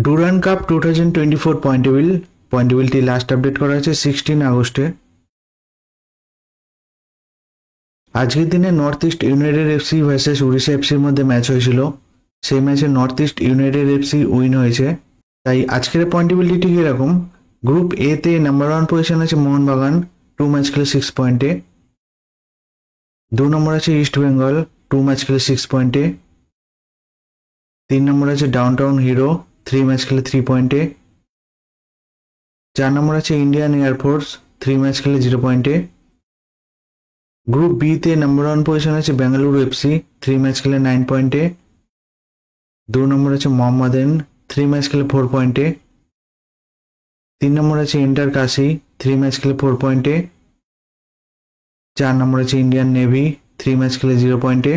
Durand cup 2024 পয়েন্টেবিলিটি last update করা হয়েছে 16 আগস্টে। আজকের দিনে north east united FC versus Orissa এফসির মধ্যে ম্যাচ হয়েছিল। সেই ম্যাচে north east united FC win হয়েছে। তাই আজকের পয়েন্টেবিলিটি এরকম: গ্রুপ এ তে নাম্বার 1 পজিশন আছে মোহনবাগান, 2 ম্যাচ খেলে 6 পয়েন্টে। 2 নম্বর আছে ইস্ট বেঙ্গল, 2 ম্যাচ খেলে 6 পয়েন্টে। 3 নম্বর আছে ডাউনটাউন হিরো, 3 ম্যাচ খেলে 3 পয়েন্টে। 4 নম্বর আছে ইন্ডিয়ান এয়ারফোর্স, 3 ম্যাচ খেলে 0 পয়েন্টে। গ্রুপ বি তে নাম্বার 1 পজিশন আছে বেঙ্গালুরু এফসি, 3 ম্যাচ খেলে 9 পয়েন্টে। 2 নম্বর আছে মোহাম্মদান, 3 ম্যাচ খেলে 4 পয়েন্টে। 3 নম্বর আছে ইন্টার কাশি, 3 ম্যাচ খেলে 4 পয়েন্টে। 4 নম্বর আছে ইন্ডিয়ান নেভি, 3 ম্যাচ খেলে 0 পয়েন্টে।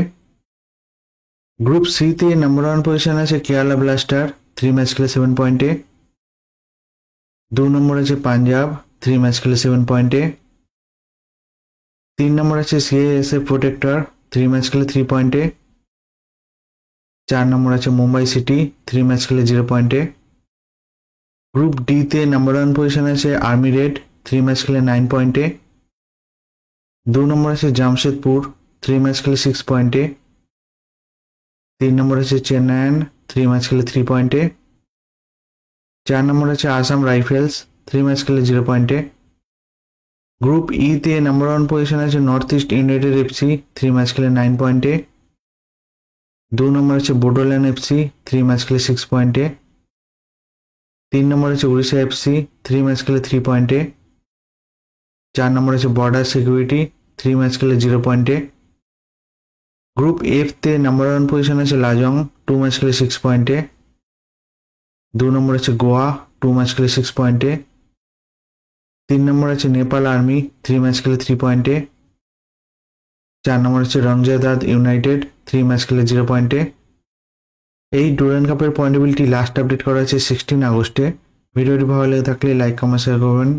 গ্রুপ সি তে নাম্বার 1 পজিশন আছে কেরালা ব্লাস্টার, 3 ম্যাচ খেলে 7 পয়েন্টে। 2 নম্বর আছে পাঞ্জাব, 3 ম্যাচ খেলে 7 পয়েন্টে। 3 নম্বর আছে সিএএসএফ প্রোটেক্টর, 3 ম্যাচ খেলে 3 পয়েন্টে। 4 নম্বর আছে মুম্বাই সিটি, 3 ম্যাচ খেলে 0 পয়েন্টে। গ্রুপ ডি তে নাম্বার 1 পজিশন আছে আর্মি রেড, 3 ম্যাচ খেলে 9 পয়েন্টে। 2 নম্বর আছে জামশেদপুর, 3 ম্যাচ খেলে 6 পয়েন্টে। 3 নম্বর আছে চেন্নাইয়ান, 3 ম্যাচ খেলে 3 পয়েন্টে। 4 নম্বর আছে আসাম রাইফেলস, 3 ম্যাচ খেলে 0 পয়েন্টে। গ্রুপ ই তে নাম্বার 1 পজিশন আছে north east united FC, 3 match খেলে 9 পয়েন্টে। 2 নম্বর আছে বোডোল্যান্ড এফসি, 3 ম্যাচ খেলে 6 পয়েন্টে। 3 নম্বর আছে উড়িষ্যা এফসি, 3 ম্যাচ খেলে 3 পয়েন্টে। 4 নম্বর আছে বর্ডার সিকিউরিটি, 3 ম্যাচ খেলে 0 পয়েন্টে। গ্রুপ এফ তে নাম্বার 1 পজিশন আছে লাজং, 2 ম্যাচ খেলে 6 পয়েন্টে। 2 নম্বর আছে গোয়া, 2 ম্যাচ খেলে 6 পয়েন্টে। 3 নম্বর আছে নেপাল আর্মি, 3 ম্যাচ খেলে 3 পয়েন্টে। 4 নম্বর আছে রংজাদাদ ইউনাইটেড, 3 ম্যাচ খেলে 0 পয়েন্টে। এই ডুরান্ড কাপের পয়েন্টেবিলিটি লাস্ট আপডেট করা হয়েছে 16 আগস্টে। ভিডিওটি ভালো লেগে থাকলে লাইক কমেন্ট শেয়ার করবেন।